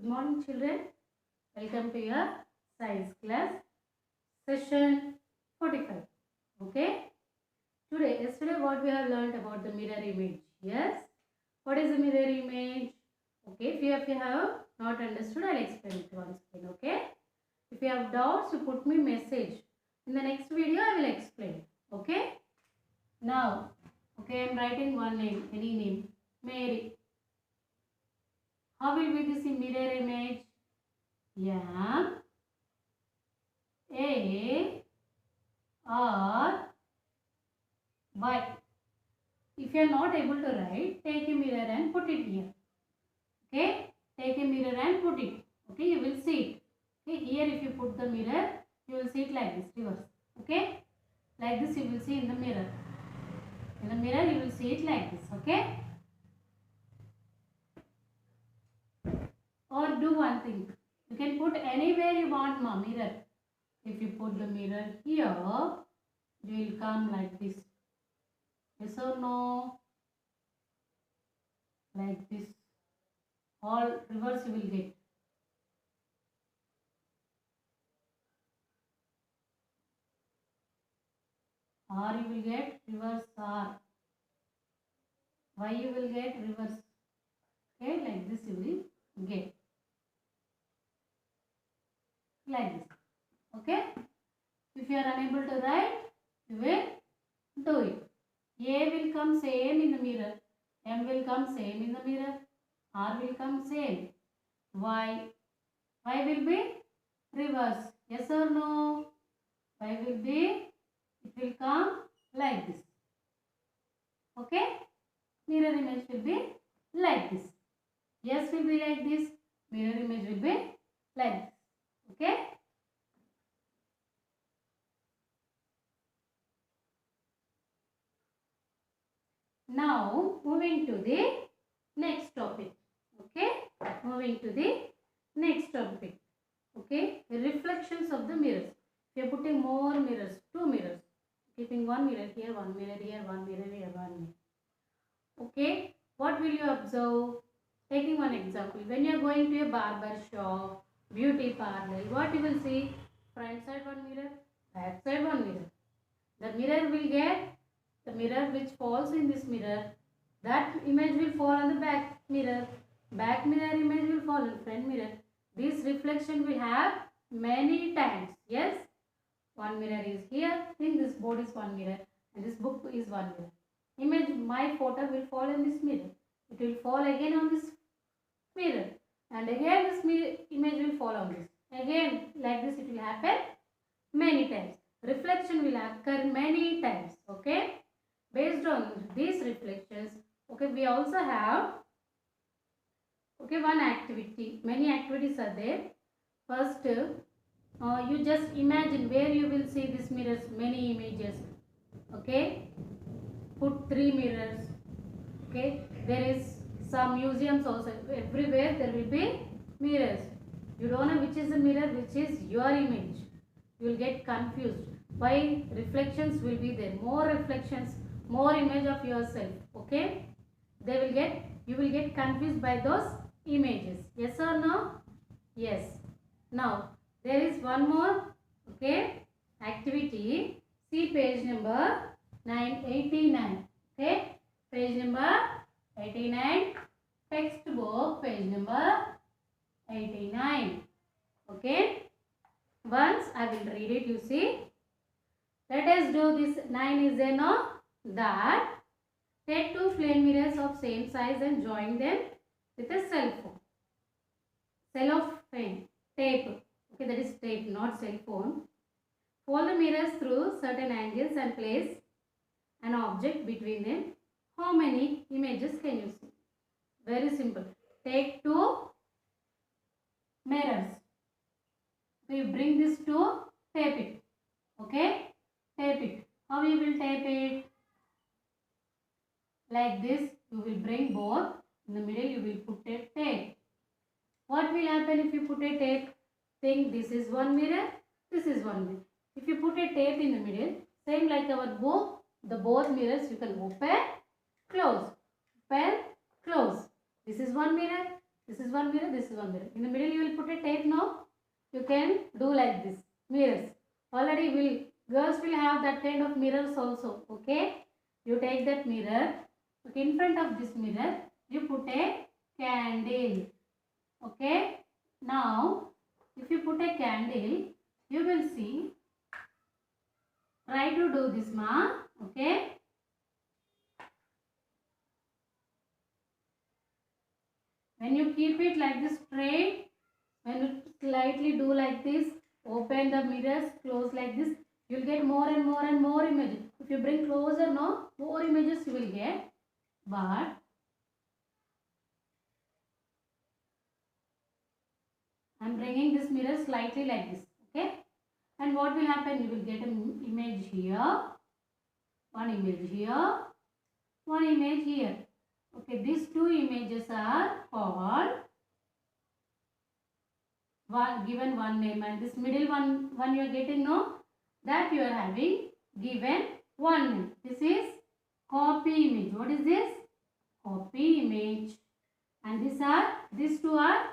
Good morning, children. Welcome to your science class, session 45. Okay. Yesterday, what we have learned about the mirror image. Yes. What is the mirror image? Okay. If you have not understood, I'll explain it once again. Okay. If you have doubts, you put me message. In the next video, I will explain. Okay. Now, okay, I'm writing one name, any name, Mary. How will be this mirror image? M A R Y. If you are not able to write, take a mirror and put it here. Okay, take a mirror and put it. Okay, you will see it. Okay, here if you put the mirror, you will see it like this, reverse. Okay, like this you will see in the mirror. In the mirror you will see it like this. Okay. Or do one thing. You can put anywhere you want mirror. If you put the mirror here, you will come like this. Yes or no? Like this. All reverse you will get. R you will get reverse R. Y you will get reverse. Okay, like this you will get. Like this. Okay. If you are unable to write, you will do it. A will come same in the mirror. M will come same in the mirror. R will come same. Y will be reverse. Yes or no? Y will be, it will come like this. Okay? Mirror image will be like this. Yes will be like this. Mirror image will be like this. Okay? Now, moving to the next topic. Okay? Moving to the next topic. Okay? The reflections of the mirrors. We are putting more mirrors, 2 mirrors. Keeping one mirror here, one mirror here, one mirror here, one mirror. Okay? What will you observe? Taking one example. When you are going to a barber shop, beauty parlor, what you will see? Front side one mirror, back side one mirror. The mirror will get, the mirror which falls in this mirror, that image will fall on the back mirror. Back mirror image will fall in front mirror. This reflection will have many times. Yes? One mirror is here. Think this board is one mirror and this book is one mirror. Image, my photo will fall in this mirror. It will fall again on this mirror. And again this image will fall on this. Again like this it will happen many times. Reflection will occur many times. Okay. Based on these reflections, okay, we also have, okay, one activity. Many activities are there. First, you just imagine where you will see these mirrors, many images. Okay. Put 3 mirrors. Okay. There is some museums also. Everywhere there will be mirrors. You don't know which is the mirror, which is your image. You will get confused. Why? Reflections will be there. More reflections, more image of yourself. Okay. You will get confused by those images. Yes or no? Yes. Now, there is one more, okay, activity. See page number 989. Okay. Page number 89. Textbook page number 89. Okay. Once I will read it, you see. Let us do this. 9 is a no. That take 2 plain mirrors of same size and join them with a cell phone. Cellophane. Tape. Okay, that is tape, not cell phone. Fold the mirrors through certain angles and place an object between them. How many images can you see? Very simple. Take 2 mirrors. So you bring this to tape it. Okay? Tape it. How you will tape it? Like this. You will bring both. In the middle you will put a tape. What will happen if you put a tape? Think this is one mirror. This is one mirror. If you put a tape in the middle, same like our book, the both mirrors you can open, close. Open, close. This is one mirror. This is one mirror, this is one mirror. In the middle you will put a tape now. You can do like this. Mirrors. Already girls will have that kind of mirrors also. Okay. You take that mirror. Okay. In front of this mirror, you put a candle. Okay. Now, if you put a candle, you will see. Try to do this, ma. Okay. When you keep it like this straight, when you slightly do like this, open the mirrors, close like this, you will get more and more and more images. If you bring closer, no, more images you will get. But I am bringing this mirror slightly like this. Okay. And what will happen? You will get an image here, one image here, one image here. Okay. These two images are called given one name, and this middle one you are getting, no, that you are having given one name. This is copy image. What is this? Copy image. And these two are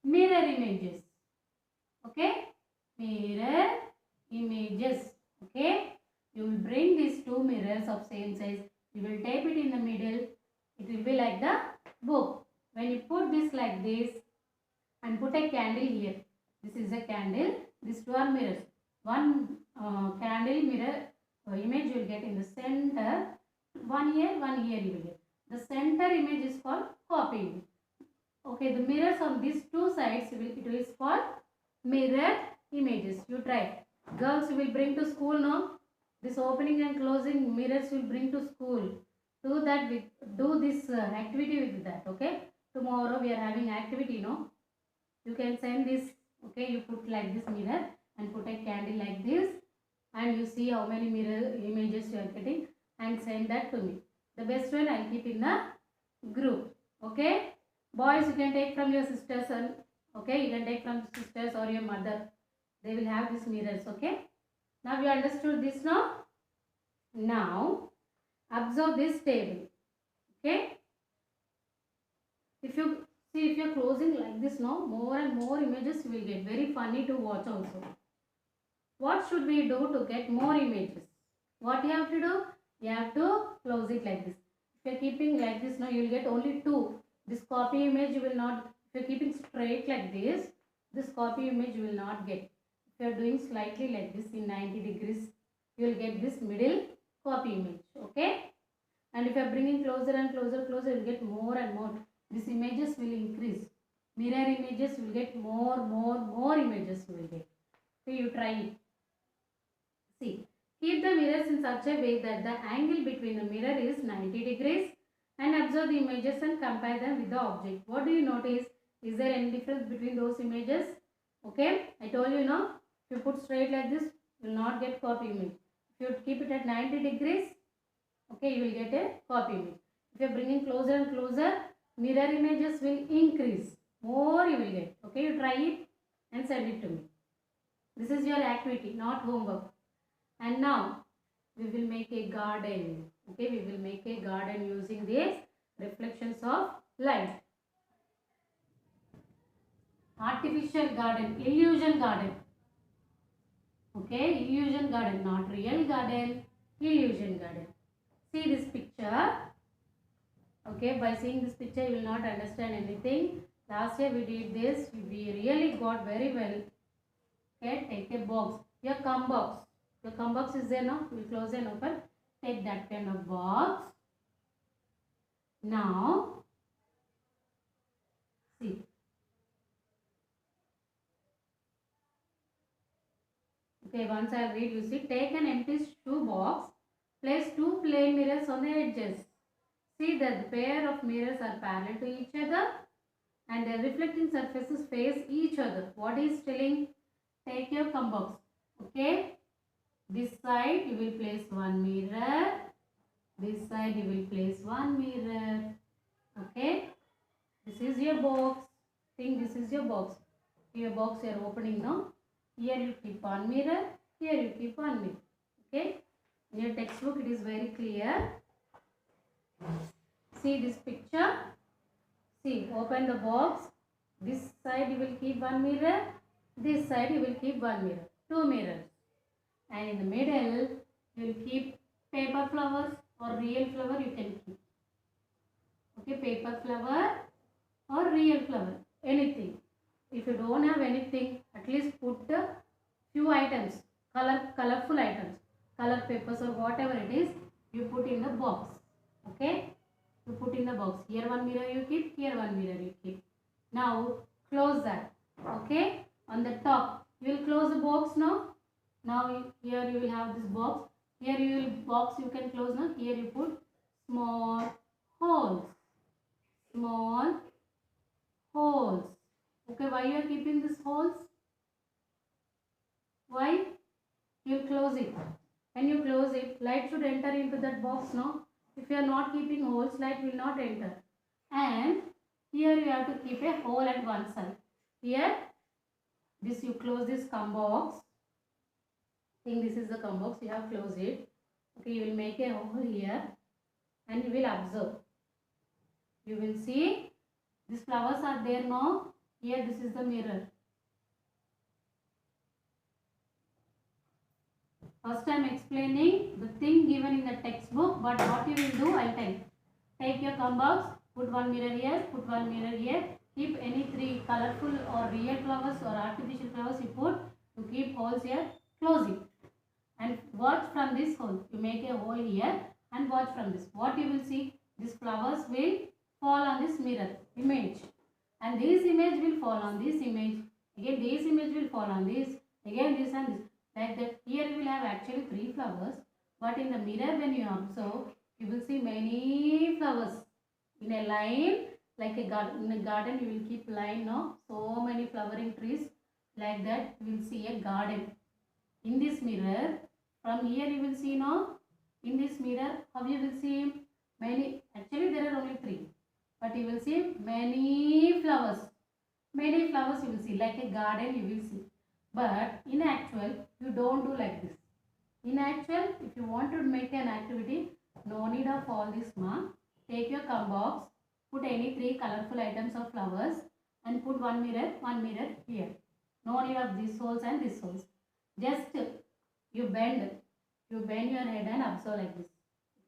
mirror images. Okay, mirror images. Okay, you will bring these two mirrors of same size. You will tape it in the middle. It will be like the book. When you put this like this and put a candle here. This is a candle. These two are mirrors. One candle mirror image you will get in the center. One here you will get. The center image is called copy image. Okay, the mirrors on these two sides it is called mirror images. You try. Girls will bring to school, no? This opening and closing mirrors will bring to school. Do this activity with that. Okay. Tomorrow we are having activity, no? You can send this. Okay, you put like this mirror and put a candle like this, and you see how many mirror images you are getting, and send that to me. The best one I'll keep in the group. Okay, boys, you can take from your sisters, and okay, you can take from sisters or your mother. They will have these mirrors. Okay, now you understood this now. Now observe this table. Okay, if you see, if you are closing like this now, more and more images you will get. Very funny to watch also. What should we do to get more images? What you have to do? You have to close it like this. If you are keeping like this now, you will get only two. This copy image you will not, if you are keeping straight like this copy image you will not get. If you are doing slightly like this in 90 degrees, you will get this middle copy image. Okay? And if you are bringing closer and closer, you will get more and more. These images will increase. Mirror images will get more images you will get. So you try it. See, keep the mirrors in such a way that the angle between the mirror is 90 degrees, and observe the images and compare them with the object. What do you notice? Is there any difference between those images? Okay, I told you, no, if you put straight like this, you will not get copy image. If you keep it at 90 degrees, okay, you will get a copy image. If you are bringing closer and closer, mirror images will increase. More you will get. Okay, you try it and send it to me. This is your activity, not homework. And now we will make a garden. Okay, we will make a garden using these reflections of light. Artificial garden, illusion garden. Okay, illusion garden, not real garden, illusion garden. See this picture. Okay, by seeing this picture you will not understand anything. Last year we did this. We really got very well. Okay, take a box. Your cum box. Your cum box is there now. We will close and open. Take that kind of box. Now, see. Okay, once I read, you see. Take an empty shoe box. Place two plain mirrors on the edges. See that the pair of mirrors are parallel to each other and their reflecting surfaces face each other. What is telling? Take your cum box. Okay. This side you will place one mirror. This side you will place one mirror. Okay. This is your box. Think this is your box. Your box you are opening now. Here you keep one mirror. Here you keep one mirror. Okay. In your textbook it is very clear. See this picture. See, open the box. This side you will keep one mirror, this side you will keep one mirror, two mirrors, and in the middle you will keep paper flowers or real flower you can keep. Okay, paper flower or real flower, anything. If you don't have anything, at least put a few items, colorful items, color papers or whatever it is, you put in the box. Okay, you put in the box. Here one mirror you keep, here one mirror you keep. Now close that. Okay, on the top you will close the box now. Now here you will have this box. Here you will box you can close now. Here you put small holes. Small holes. Okay, why you are keeping these holes? Why? You will close it. When you close it, light should enter into that box, no? If you are not keeping holes, light will not enter. And here you have to keep a hole at one side. Here, this you close this cum box. Think this is the cum box. You have closed it. Okay, you will make a hole here, and you will observe. You will see these flowers are there now. Here, this is the mirror. First I am explaining the thing given in the textbook, but what you will do, I will tell. Take your cum box, put one mirror here, put one mirror here, keep any three colorful or real flowers or artificial flowers you put, you keep holes here, close it. And watch from this hole. You make a hole here and watch from this. What you will see, these flowers will fall on this mirror image. And this image will fall on this image. Again this image will fall on this. Again this and this. Like that. Here you will have actually three flowers. But in the mirror when you observe, you will see many flowers. In a line, like a garden. In a garden you will keep line now. So many flowering trees. Like that you will see a garden. In this mirror, from here you will see now. In this mirror, how you will see many. Actually there are only three. But you will see many flowers. Many flowers you will see. Like a garden you will see. But in actual, you don't do like this. In actual, if you want to make an activity, no need of all this mark. Take your cum box, put any three colorful items of flowers and put one mirror here. No need of these holes and these holes. Just you bend your head and observe like this.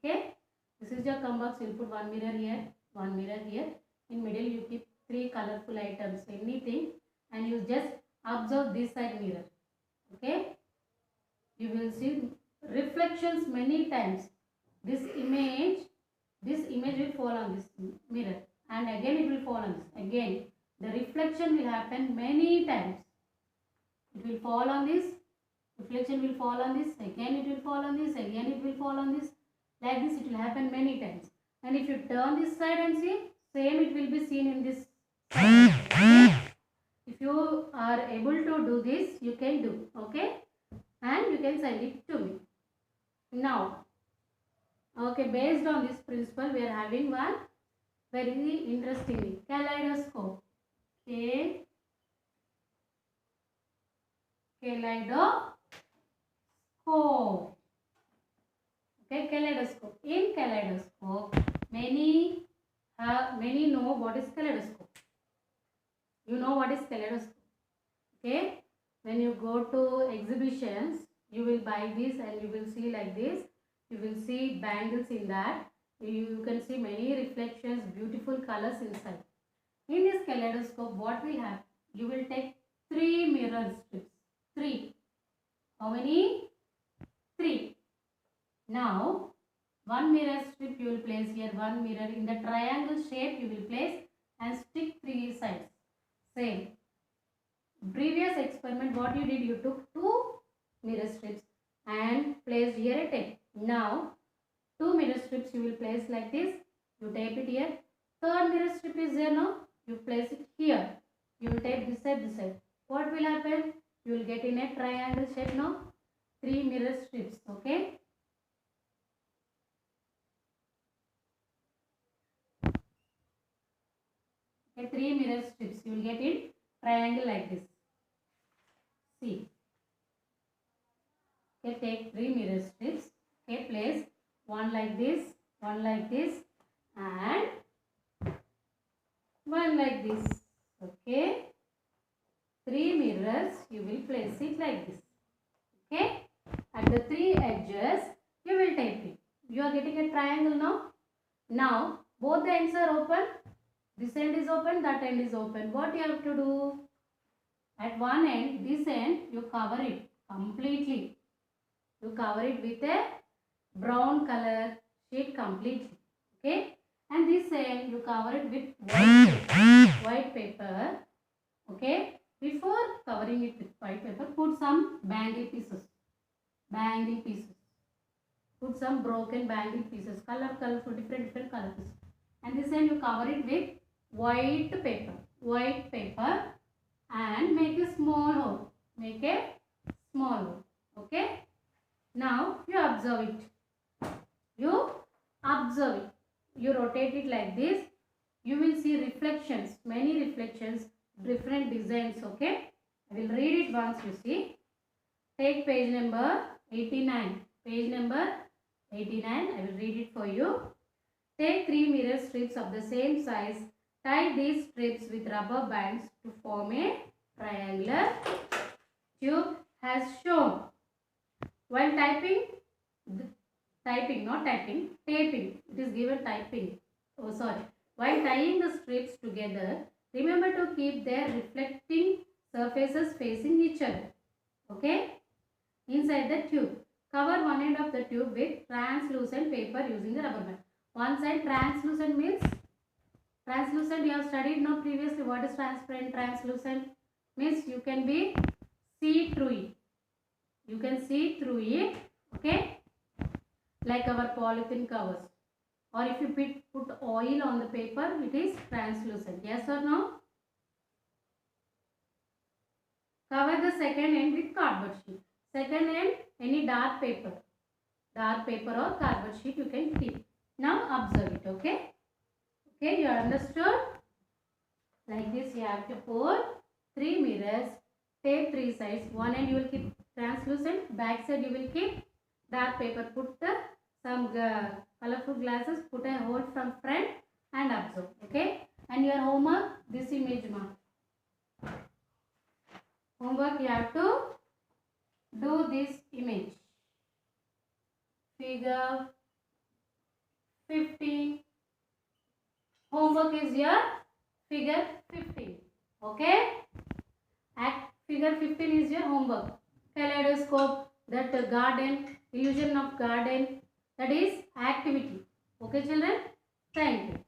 Okay? This is your cum box. You will put one mirror here, one mirror here. In middle, you keep three colorful items, anything, and you just observe this side mirror. Okay, you will see reflections many times. This image will fall on this mirror, and again it will fall on this. Again the reflection will happen many times. It will fall on this, reflection will fall on this, again it will fall on this, again it will fall on this. Like this it will happen many times. And if you turn this side and see, same it will be seen in this side. Okay? If you are able to do this, you can do. Okay, and you can send it to me. Now, okay, based on this principle, we are having one very interesting kaleidoscope. Kaleidoscope. Okay, kaleidoscope. In kaleidoscope, many know what is kaleidoscope. You know what is kaleidoscope. Okay, when you go to exhibitions, you will buy this and you will see like this. You will see bangles in that. You can see many reflections, beautiful colors inside. In this kaleidoscope, what will happen? You will take three mirror strips. Three. How many? Three. Now, one mirror strip you will place here. One mirror in the triangle shape you will place and stick three sides. Same. Previous experiment, what you did, you took two mirror strips and placed here a tape. Now, two mirror strips you will place like this. You tape it here. Third mirror strip is there now. You place it here. You will tape this side, this side. What will happen? You will get in a triangle shape now. Three mirror strips. Okay. Okay, three mirror strips. You will get in triangle like this. See. Okay, take three mirror strips. Okay, place one like this, and one like this. Okay, 3 mirrors, you will place it like this. Okay, at the 3 edges, you will type it. You are getting a triangle now. Now, both the ends are open. This end is open, that end is open. What you have to do? At one end, this end, you cover it completely. You cover it with a brown color sheet completely. Okay, and this end, you cover it with white paper. Okay, before covering it with white paper, put some bangle pieces. Put some broken bangle pieces, colorful, different color pieces. And this end you cover it with white paper, and make a small hole. Okay. Now you observe it. You rotate it like this. You will see reflections, many reflections, different designs. Okay. I will read it once you see. Take page number 89. Page number 89. I will read it for you. Take 3 mirror strips of the same size. Tie these strips with rubber bands to form a triangular tube as shown. While taping, it is given typing. Oh, sorry. While tying the strips together, remember to keep their reflecting surfaces facing each other. Okay? Inside the tube, cover one end of the tube with translucent paper using the rubber band. One side translucent means, translucent you have studied now previously. What is transparent? Translucent means you can be see through it. You can see through it. Okay, like our polythene covers, or if you put oil on the paper, it is translucent. Yes or no? Cover the second end with cardboard sheet. Second end, any dark paper or cardboard sheet you can keep. Now observe it. Okay, you understood? Like this you have to put 3 mirrors. Take 3 sides. One end you will keep translucent, back side you will keep dark paper. Put some colorful glasses, put a hole from front and observe. Okay, and your homework, this image mark. Homework, you have to do this image. Figure 15. Homework is your figure 15. Okay, figure 15 is your homework. Kaleidoscope, that garden, illusion of garden, that is activity. Okay children, thank you.